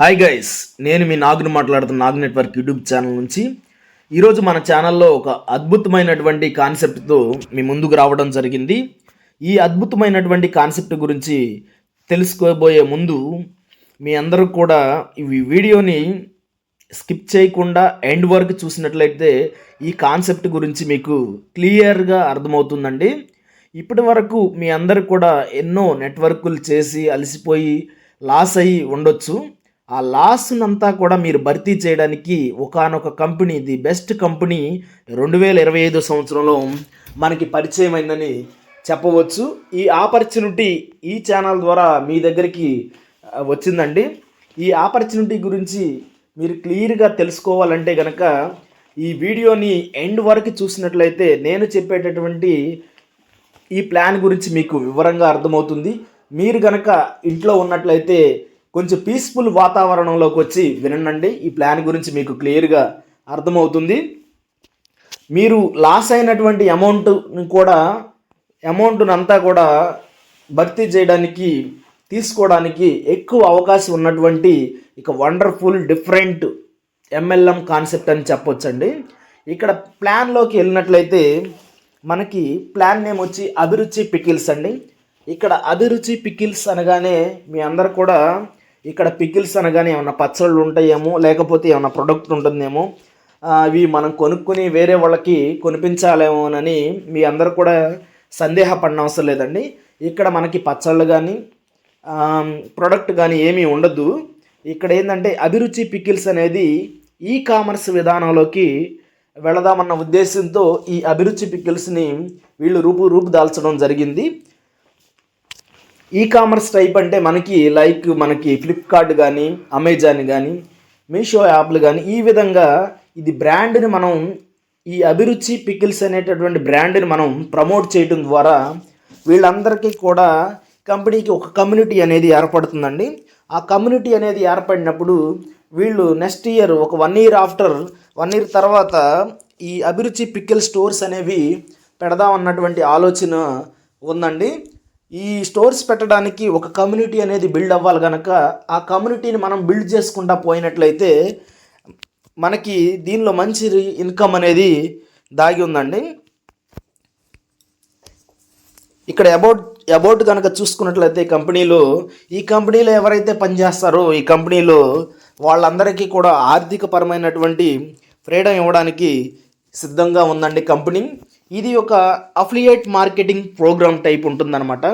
Hi guys, నేను మీ నాగుని మాట్లాడుతున్న Nag network YouTube channel నుంచి. ఈరోజు మన ఛానల్లో ఒక అద్భుతమైనటువంటి కాన్సెప్ట్తో మీ ముందుకు రావడం జరిగింది. ఈ అద్భుతమైనటువంటి కాన్సెప్ట్ గురించి తెలుసుకోబోయే ముందు మీ అందరూ కూడా ఈ వీడియోని స్కిప్ చేయకుండా ఎండ్ వరకు చూసినట్లయితే ఈ కాన్సెప్ట్ గురించి మీకు క్లియర్గా అర్థమవుతుందండి. ఇప్పటి వరకు మీ అందరు కూడా ఎన్నో నెట్వర్కులు చేసి అలసిపోయి లాస్ అయ్యి ఉండొచ్చు. ఆ లాస్నంతా కూడా మీరు భర్తీ చేయడానికి ఒకానొక కంపెనీ, ది బెస్ట్ కంపెనీ 2025 సంవత్సరంలో మనకి పరిచయం అయిందని చెప్పవచ్చు. ఈ ఆపర్చునిటీ ఈ ఛానల్ ద్వారా మీ దగ్గరికి వచ్చిందండి. ఈ ఆపర్చునిటీ గురించి మీరు క్లియర్గా తెలుసుకోవాలంటే కనుక ఈ వీడియోని ఎండ్ వరకు చూసినట్లయితే నేను చెప్పేటటువంటి ఈ ప్లాన్ గురించి మీకు వివరంగా అర్థమవుతుంది. మీరు కనుక ఇంట్లో ఉన్నట్లయితే కొంచెం పీస్ఫుల్ వాతావరణంలోకి వచ్చి వినండి. ఈ ప్లాన్ గురించి మీకు క్లియర్గా అర్థమవుతుంది. మీరు లాస్ అయినటువంటి అమౌంట్ను అంతా కూడా భర్తీ చేయడానికి తీసుకోవడానికి ఎక్కువ అవకాశం ఉన్నటువంటి ఇక వండర్ఫుల్ డిఫరెంట్ ఎంఎల్ఎం కాన్సెప్ట్ అని చెప్పొచ్చండి. ఇక్కడ ప్లాన్లోకి వెళ్ళినట్లయితే మనకి ప్లాన్ నేమ్ వచ్చి అభిరుచి పికిల్స్ అండి. ఇక్కడ అభిరుచి పికిల్స్ అనగానే మీ అందరు కూడా ఇక్కడ పికిల్స్ అనగానే ఏమన్నా పచ్చళ్ళు ఉంటాయేమో, లేకపోతే ఏమన్నా ప్రొడక్ట్ ఉంటుందేమో, అవి మనం కొనుక్కొని వేరే వాళ్ళకి కొనిపించాలేమోనని మీ అందరు కూడా సందేహపడిన అవసరం లేదండి. ఇక్కడ మనకి పచ్చళ్ళు కానీ ప్రొడక్ట్ కానీ ఏమీ ఉండదు. ఇక్కడ ఏంటంటే అభిరుచి పికిల్స్ అనేది ఈ కామర్స్ విధానంలోకి వెళదామన్న ఉద్దేశంతో ఈ అభిరుచి పికిల్స్ని వీళ్ళు రూపుదాల్చడం జరిగింది. ఈ కామర్స్ టైప్ అంటే మనకి ఫ్లిప్కార్ట్ కానీ, అమెజాన్ కానీ, మీషో యాప్లు కానీ, ఈ విధంగా ఇది బ్రాండ్ని మనం ఈ అభిరుచి పికిల్స్ అనేటటువంటి బ్రాండ్ని మనం ప్రమోట్ చేయడం ద్వారా వీళ్ళందరికీ కూడా కంపెనీకి ఒక కమ్యూనిటీ అనేది ఏర్పడుతుందండి. ఆ కమ్యూనిటీ అనేది ఏర్పడినప్పుడు వీళ్ళు నెక్స్ట్ ఇయర్ ఒక 1 ఇయర్ తర్వాత ఈ అభిరుచి పికిల్ స్టోర్స్ అనేవి పెడదామన్నటువంటి ఆలోచన ఉందండి. ఈ స్టోర్స్ పెట్టడానికి ఒక కమ్యూనిటీ అనేది బిల్డ్ అవ్వాలి కనుక ఆ కమ్యూనిటీని మనం బిల్డ్ చేసుకుంటా పోయినట్లయితే మనకి దీనిలో మంచి ఇన్కమ్ అనేది దాగి ఉందండి. ఇక్కడ అబౌట్ కనుక చూసుకున్నట్లయితే ఈ కంపెనీలో ఎవరైతే పనిచేస్తారో ఈ కంపెనీలో వాళ్ళందరికీ కూడా ఆర్థికపరమైనటువంటి ఫ్రీడమ్ ఇవ్వడానికి సిద్ధంగా ఉందండి కంపెనీ. ఇది ఒక అఫిలియేట్ మార్కెటింగ్ ప్రోగ్రామ్ టైప్ ఉంటుందన్నమాట.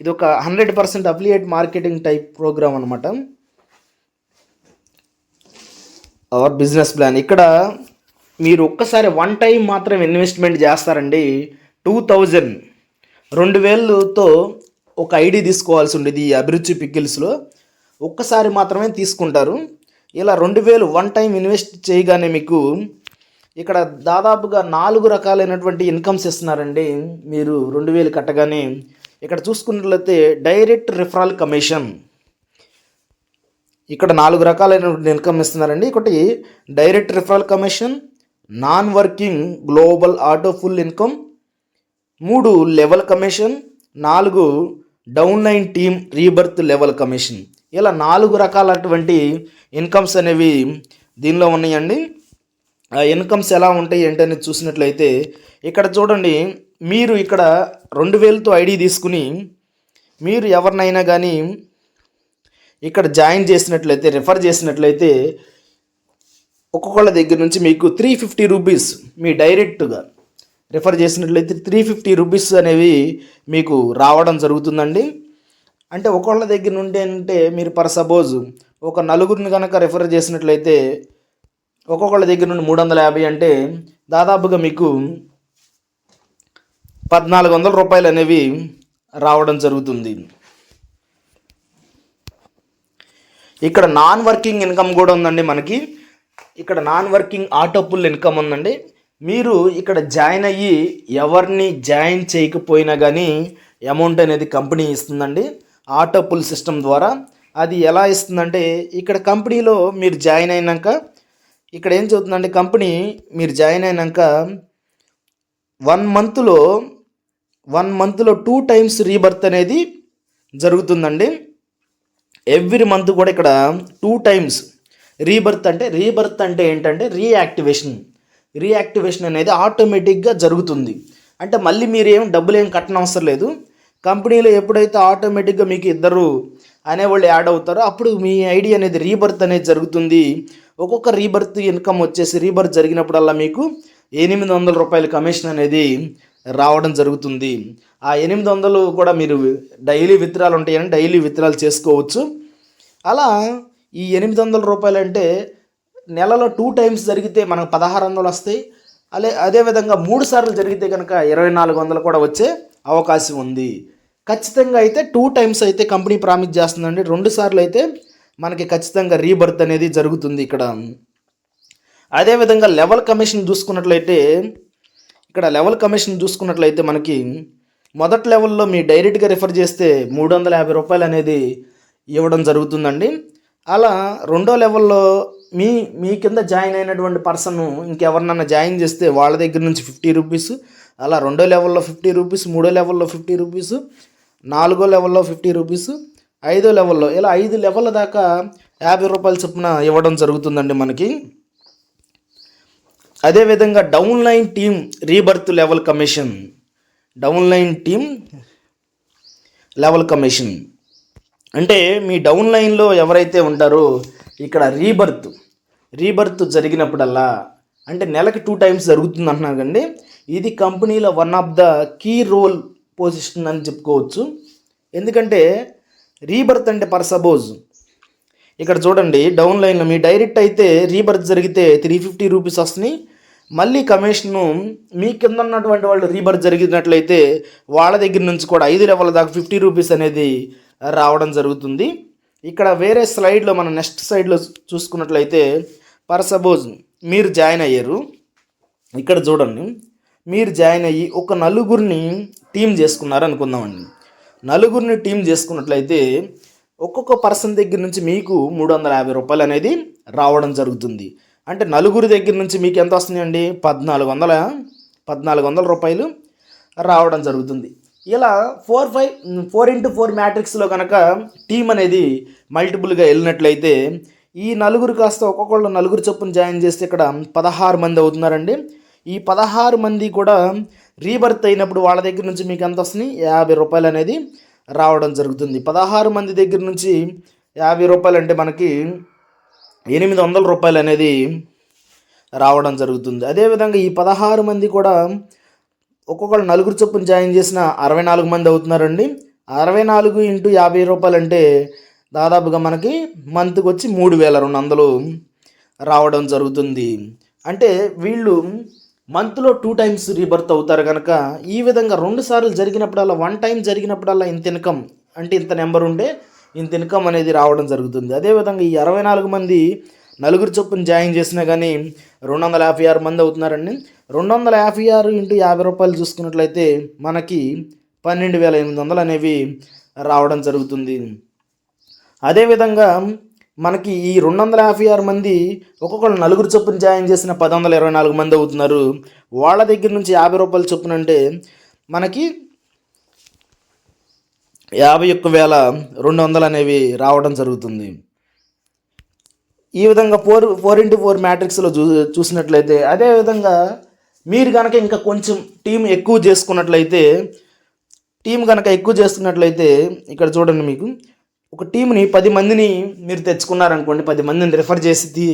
ఇది ఒక 100% అఫిలియేట్ మార్కెటింగ్ టైప్ ప్రోగ్రామ్ అనమాట. అవర్ బిజినెస్ ప్లాన్ ఇక్కడ మీరు ఒక్కసారి వన్ టైం మాత్రం ఇన్వెస్ట్మెంట్ చేస్తారండి. 2000తో ఒక ఐడి తీసుకోవాల్సి ఉండేది. ఈ అభిరుచి పికిల్స్లో ఒక్కసారి మాత్రమే తీసుకుంటారు. ఇలా 2000 వన్ టైం ఇన్వెస్ట్ చేయగానే మీకు ఇక్కడ దాదాపుగా 4 రకాలైనటువంటి ఇన్కమ్స్ ఇస్తున్నారండి. మీరు 2000 కట్టగానే ఇక్కడ చూసుకున్నట్లయితే డైరెక్ట్ రిఫరల్ కమిషన్, ఇక్కడ 4 రకాలైనటువంటి ఇన్కమ్ ఇస్తున్నారండి. ఒకటి direct referral commission, non working global auto full income, 3 level commission, 4 downline team rebirth level commission. ఇలా 4 రకాలైనటువంటి ఇన్కమ్స్ అనేవి దీనిలో ఉన్నాయండి. ఆ ఇన్కమ్స్ ఎలా ఉంటాయి ఏంటని చూసినట్లయితే ఇక్కడ చూడండి, మీరు ఇక్కడ 2000తో ఐడి తీసుకుని మీరు ఎవరినైనా కానీ ఇక్కడ జాయిన్ చేసినట్లయితే, రిఫర్ చేసినట్లయితే ఒక్కొక్కళ్ళ దగ్గర నుంచి మీకు 350 రూపీస్ మీ డైరెక్ట్గా రిఫర్ చేసినట్లయితే 350 రూపీస్ అనేవి మీకు రావడం జరుగుతుందండి. అంటే ఒక్కొక్కళ్ళ దగ్గర నుండి అంటే మీరు సపోజ్ ఒక 4 కనుక రిఫర్ చేసినట్లయితే ఒక్కొక్కళ్ళ దగ్గర నుండి 350 అంటే దాదాపుగా మీకు 1400 రూపాయలు అనేవి రావడం జరుగుతుంది. ఇక్కడ నాన్ వర్కింగ్ ఇన్కమ్ కూడా ఉందండి. మనకి ఇక్కడ non working auto pool income ఉందండి. మీరు ఇక్కడ జాయిన్ అయ్యి ఎవరిని జాయిన్ చేయకపోయినా కానీ అమౌంట్ అనేది కంపెనీ ఇస్తుందండి ఆటో పుల్ సిస్టమ్ ద్వారా. అది ఎలా ఇస్తుందంటే ఇక్కడ కంపెనీలో మీరు జాయిన్ అయినాక ఇక్కడ ఏం చెబుతుందంటే కంపెనీ మీరు జాయిన్ అయినాక 1 మంత్లో 2 టైమ్స్ రీబర్త్ అనేది జరుగుతుందండి. ఎవ్రీ మంత్ కూడా ఇక్కడ 2 టైమ్స్ రీబర్త్ అంటే ఏంటంటే రీయాక్టివేషన్ అనేది ఆటోమేటిక్గా జరుగుతుంది. అంటే మళ్ళీ మీరు డబ్బులు కట్టనవసరం లేదు. కంపెనీలో ఎప్పుడైతే ఆటోమేటిక్గా మీకు ఇద్దరు అనేవాళ్ళు యాడ్ అవుతారో అప్పుడు మీ ఐడి అనేది రీబర్త్ అనేది జరుగుతుంది. ఒక్కొక్క రీబర్త్ ఇన్కమ్ వచ్చేసి రీబర్త్ జరిగినప్పుడల్లా మీకు 800 రూపాయల కమిషన్ అనేది రావడం జరుగుతుంది. ఆ 800 కూడా మీరు డైలీ విత్డ్రాలు ఉంటాయని డైలీ విత్డ్రాలు చేసుకోవచ్చు. అలా ఈ 800 రూపాయలు అంటే నెలలో 2 టైమ్స్ జరిగితే మనకు 1600 వస్తాయి. అదేవిధంగా 3 సార్లు జరిగితే కనుక 2400 కూడా వచ్చే అవకాశం ఉంది. ఖచ్చితంగా అయితే 2 టైమ్స్ అయితే కంపెనీ ప్రామిస్ చేస్తుందండి. 2 సార్లు అయితే మనకి ఖచ్చితంగా రీబర్త్ అనేది జరుగుతుంది ఇక్కడ. అదేవిధంగా లెవెల్ కమిషన్ చూసుకున్నట్లయితే మనకి మొదటి లెవెల్లో మీ డైరెక్ట్గా రిఫర్ చేస్తే 350 రూపాయలు అనేది ఇవ్వడం జరుగుతుందండి. అలా రెండో లెవెల్లో మీ కింద జాయిన్ అయినటువంటి పర్సన్ ఇంకెవరినన్నా జాయిన్ చేస్తే వాళ్ళ దగ్గర నుంచి 50 రూపీస్, అలా రెండో లెవెల్లో 50 రూపీస్, మూడో లెవెల్లో 50 రూపీస్, నాలుగో లెవెల్లో 50 రూపీస్, ఐదో లెవెల్లో ఇలా 5 లెవెల్ దాకా 50 రూపాయల చొప్పున ఇవ్వడం జరుగుతుందండి మనకి. అదేవిధంగా downline team rebirth level commission అంటే మీ డౌన్లైన్లో ఎవరైతే ఉంటారో ఇక్కడ రీబర్త్ జరిగినప్పుడల్లా అంటే నెలకి 2 టైమ్స్ జరుగుతుంది అంటున్నారు కండి. ఇది కంపెనీలో one of the key role position అని చెప్పుకోవచ్చు. ఎందుకంటే రీబర్త్ అంటే ఫర్ సపోజ్ ఇక్కడ చూడండి, డౌన్లైన్లో మీ డైరెక్ట్ అయితే రీబర్త్ జరిగితే 350 రూపీస్ వస్తున్నాయి. మళ్ళీ కమిషను మీ కింద ఉన్నటువంటి వాళ్ళు రీబర్త్ జరిగినట్లయితే వాళ్ళ దగ్గర నుంచి కూడా 5 లెవెల్ దాకా 50 రూపీస్ అనేది రావడం జరుగుతుంది. ఇక్కడ వేరే స్లైడ్లో మనం నెక్స్ట్ సైడ్లో చూసుకున్నట్లయితే ఫర్ సపోజ్ మీరు జాయిన్ అయ్యారు. ఇక్కడ చూడండి, మీరు జాయిన్ అయ్యి ఒక నలుగురిని టీం చేసుకున్నారు అనుకుందామండి. నలుగురిని టీం చేసుకున్నట్లయితే ఒక్కొక్క పర్సన్ దగ్గర నుంచి మీకు 350 రూపాయలు అనేది రావడం జరుగుతుంది. అంటే నలుగురి దగ్గర నుంచి మీకు ఎంత వస్తుందండి? 1400 రూపాయలు రావడం జరుగుతుంది. ఇలా 4x4 మ్యాట్రిక్స్లో కనుక టీం అనేది మల్టిపుల్గా వెళ్ళినట్లయితే ఈ నలుగురు కాస్త ఒక్కొక్కళ్ళు నలుగురు చొప్పున జాయిన్ చేస్తే ఇక్కడ 16 మంది అవుతున్నారండి. ఈ 16 మంది కూడా రీబర్త్ అయినప్పుడు వాళ్ళ దగ్గర నుంచి మీకు ఎంత వస్తుంది? 50 రూపాయలు అనేది రావడం జరుగుతుంది. 16 మంది దగ్గర నుంచి 50 రూపాయలు అంటే మనకి 800 రూపాయలు అనేది రావడం జరుగుతుంది. అదేవిధంగా ఈ 16 మంది కూడా ఒక్కొక్కరు నలుగురు చొప్పున జాయిన్ చేసిన 64 మంది అవుతున్నారండి. 64 ఇంటూ 50 రూపాయలు అంటే దాదాపుగా మనకి మంత్కి వచ్చి 3200 రావడం జరుగుతుంది. అంటే వీళ్ళు మంత్లో 2 టైమ్స్ రీబర్త్ అవుతారు కనుక ఈ విధంగా 2 సార్లు జరిగినప్పుడల్లా 1 టైం జరిగినప్పుడల్లా ఇంత ఇన్కమ్ అంటే ఇంత నెంబర్ ఉంటే ఇంత ఇన్కమ్ అనేది రావడం జరుగుతుంది. అదేవిధంగా ఈ 64 మంది నలుగురు చొప్పున జాయిన్ చేసినా కానీ 256 మంది అవుతున్నారండి. 256 ఇంటూ 50 రూపాయలు చూసుకున్నట్లయితే మనకి 12,800 అనేవి రావడం జరుగుతుంది. అదేవిధంగా మనకి ఈ 256 మంది ఒక్కొక్కరు నలుగురు చొప్పున జాయిన్ చేసిన 1024 మంది అవుతున్నారు. వాళ్ళ దగ్గర నుంచి 50 రూపాయలు చొప్పున అంటే మనకి 51,200 అనేవి రావడం జరుగుతుంది. ఈ విధంగా 4x4 మ్యాట్రిక్స్లో చూసినట్లయితే అదేవిధంగా మీరు కనుక ఇంకా కొంచెం టీం ఎక్కువ చేసుకున్నట్లయితే ఇక్కడ చూడండి, మీకు ఒక టీంని 10 మందిని మీరు తెచ్చుకున్నారనుకోండి, 10 మందిని రిఫర్ చేసి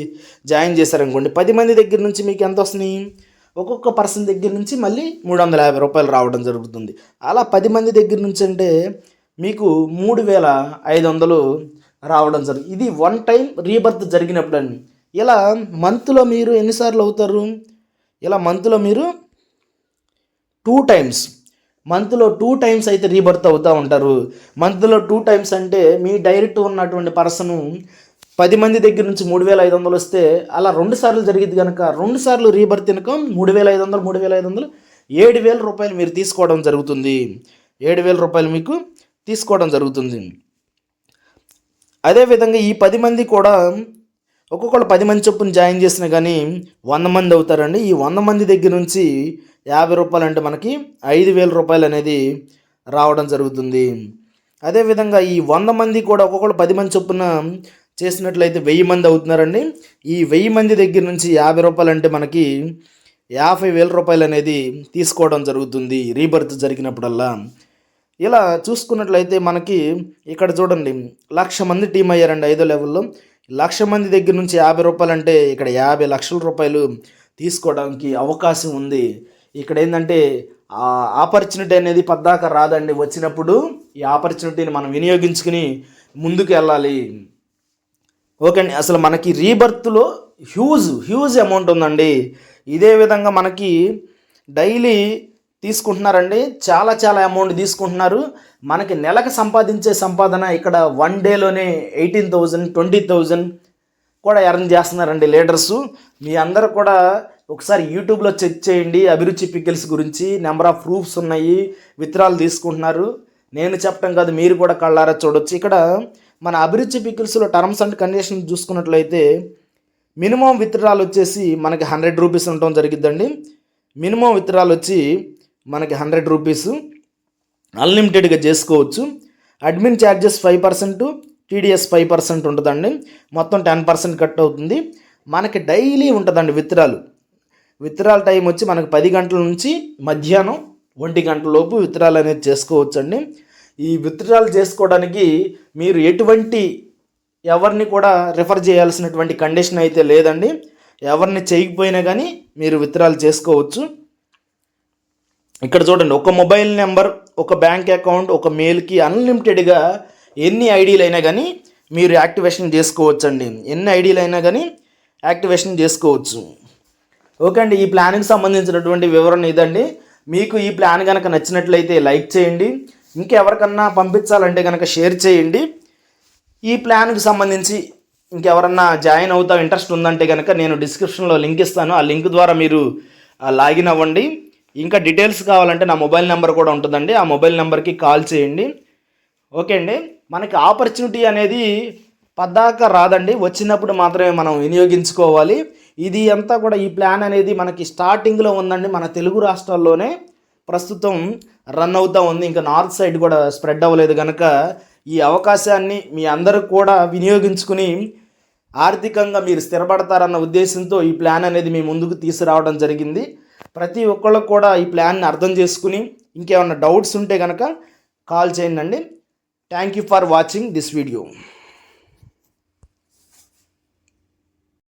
జాయిన్ చేశారనుకోండి, 10 మంది దగ్గర నుంచి మీకు ఎంత వస్తున్నాయి? ఒక్కొక్క పర్సన్ దగ్గర నుంచి మళ్ళీ 350 రూపాయలు రావడం జరుగుతుంది. అలా 10 మంది దగ్గర నుంచి అంటే మీకు 3,500 రావడం జరుగుతుంది. ఇది 1 టైం రీబర్త్ జరిగినప్పుడు అండి. ఇలా మంత్లో మీరు ఎన్నిసార్లు అవుతారు? ఇలా మంత్లో మీరు 2 టైమ్స్ అయితే రీబర్త్ అవుతూ ఉంటారు. మంత్లో 2 టైమ్స్ అంటే మీ డైరెక్ట్ ఉన్నటువంటి పర్సను 10 మంది దగ్గర నుంచి 3,500 వస్తే అలా 2 సార్లు జరిగింది కనుక 2 సార్లు రీబర్త్ ఇన్కమ్ 3,500 7,000 రూపాయలు మీరు తీసుకోవడం జరుగుతుంది. 7,000 రూపాయలు మీకు తీసుకోవడం జరుగుతుంది. అదేవిధంగా ఈ 10 మంది కూడా ఒక్కొక్కరు 10 మంది చొప్పున జాయిన్ చేసినా కానీ 100 మంది అవుతారండి. ఈ 100 మంది దగ్గర నుంచి 50 రూపాయలు అంటే మనకి 5,000 రూపాయలు అనేది రావడం జరుగుతుంది. అదేవిధంగా ఈ 100 మంది కూడా ఒక్కొక్కరు 10 మంది చొప్పున చేసినట్లయితే 1000 మంది అవుతున్నారండి. ఈ 1000 మంది దగ్గర నుంచి రూ. 50 అంటే మనకి 50,000 రూపాయలు అనేది తీసుకోవడం జరుగుతుంది రీబర్త్ జరిగినప్పుడల్లా. ఇలా చూసుకున్నట్లయితే మనకి ఇక్కడ చూడండి 1,00,000 మంది టీం అయ్యారండి 5వ లెవెల్లో. 1,00,000 మంది దగ్గర నుంచి రూ. 50 అంటే ఇక్కడ 50 లక్షల రూపాయలు తీసుకోవడానికి అవకాశం ఉంది. ఇక్కడ ఏంటంటే ఆ ఆపర్చునిటీ అనేది పద్దాక రాదండి. వచ్చినప్పుడు ఈ ఆపర్చునిటీని మనం వినియోగించుకుని ముందుకు వెళ్ళాలి. ఓకే అండి. అసలు మనకి రీబర్త్లో హ్యూజ్ అమౌంట్ ఉందండి. ఇదే విధంగా మనకి డైలీ తీసుకుంటున్నారండి, చాలా అమౌంట్ తీసుకుంటున్నారు. మనకి నెలకు సంపాదించే సంపాదన ఇక్కడ 1 డేలోనే 18,000 20,000 కూడా ఎర్న్ చేస్తున్నారండి లీడర్సు. మీ అందరూ కూడా ఒకసారి యూట్యూబ్లో చెక్ చేయండి. అభిరుచి పికిల్స్ గురించి నెంబర్ ఆఫ్ ప్రూఫ్స్ ఉన్నాయి, విత్డ్రాలు తీసుకుంటున్నారు. నేను చెప్పడం కాదు, మీరు కూడా కళ్ళారా చూడొచ్చు. ఇక్కడ మన అభిరుచి పికిల్స్లో టర్మ్స్ అండ్ కండిషన్స్ చూసుకున్నట్లయితే మినిమం విత్డ్రాల్ వచ్చేసి మనకి 100 రూపీస్ ఉండటం జరిగిద్దండి. మినిమం విత్డ్రాల్ వచ్చి మనకి 100 రూపీస్ అన్లిమిటెడ్గా చేసుకోవచ్చు. అడ్మిన్ ఛార్జెస్ 5%, టీడీఎస్ 5% ఉంటుందండి. మొత్తం 10% కట్ అవుతుంది. మనకి డైలీ ఉంటుందండి విత్డ్రాల్ టైం వచ్చి మనకి 10 గంటల నుంచి మధ్యాహ్నం 1 గంటల లోపు విత్డ్రాల్ అనేది చేసుకోవచ్చండి. ఈ విత్డ్రాల్ చేసుకోవడానికి మీరు ఎవరిని కూడా రిఫర్ చేయాల్సినటువంటి కండిషన్ అయితే లేదండి. ఎవరిని చేయకపోయినా కానీ మీరు విత్డ్రాల్ చేసుకోవచ్చు. ఇక్కడ చూడండి, ఒక మొబైల్ నెంబర్, ఒక బ్యాంక్ అకౌంట్, ఒక మెయిల్కి అన్లిమిటెడ్గా ఎన్ని ఐడీలు అయినా కానీ మీరు యాక్టివేషన్ చేసుకోవచ్చండి. ఎన్ని ఐడీలు అయినా కానీ యాక్టివేషన్ చేసుకోవచ్చు. ఓకే అండి. ఈ ప్లాన్కి సంబంధించినటువంటి వివరణ ఇదండి. మీకు ఈ ప్లాన్ కనుక నచ్చినట్లయితే లైక్ చేయండి. ఇంకెవరికన్నా పంపించాలంటే కనుక షేర్ చేయండి. ఈ ప్లాన్కి సంబంధించి ఇంకెవరన్నా జాయిన్ అవుతాం ఇంట్రెస్ట్ ఉందంటే కనుక నేను డిస్క్రిప్షన్లో లింక్ ఇస్తాను. ఆ లింక్ ద్వారా మీరు లాగిన్ అవ్వండి. ఇంకా డీటెయిల్స్ కావాలంటే నా మొబైల్ నెంబర్ కూడా ఉంటుందండి. ఆ మొబైల్ నెంబర్కి కాల్ చేయండి. ఓకే అండి. మనకి ఆపర్చునిటీ అనేది పద్దాక రాదండి, వచ్చినప్పుడు మాత్రమే మనం వినియోగించుకోవాలి. ఇది అంతా కూడా ఈ ప్లాన్ అనేది మనకి స్టార్టింగ్లో ఉందండి. మన తెలుగు రాష్ట్రాల్లోనే ప్రస్తుతం రన్ అవుతూ ఉంది. ఇంకా నార్త్ సైడ్ కూడా స్ప్రెడ్ అవ్వలేదు కనుక ఈ అవకాశాన్ని మీ అందరూ కూడా వినియోగించుకుని ఆర్థికంగా మీరు స్థిరపడతారన్న ఉద్దేశంతో ఈ ప్లాన్ అనేది మీ ముందుకు తీసుకురావడం జరిగింది. ప్రతి ఒక్కళ్ళు కూడా ఈ ప్లాన్ని అర్థం చేసుకుని ఇంకేమన్నా డౌట్స్ ఉంటే కనుక కాల్ చేయండి. Thank you for watching this video.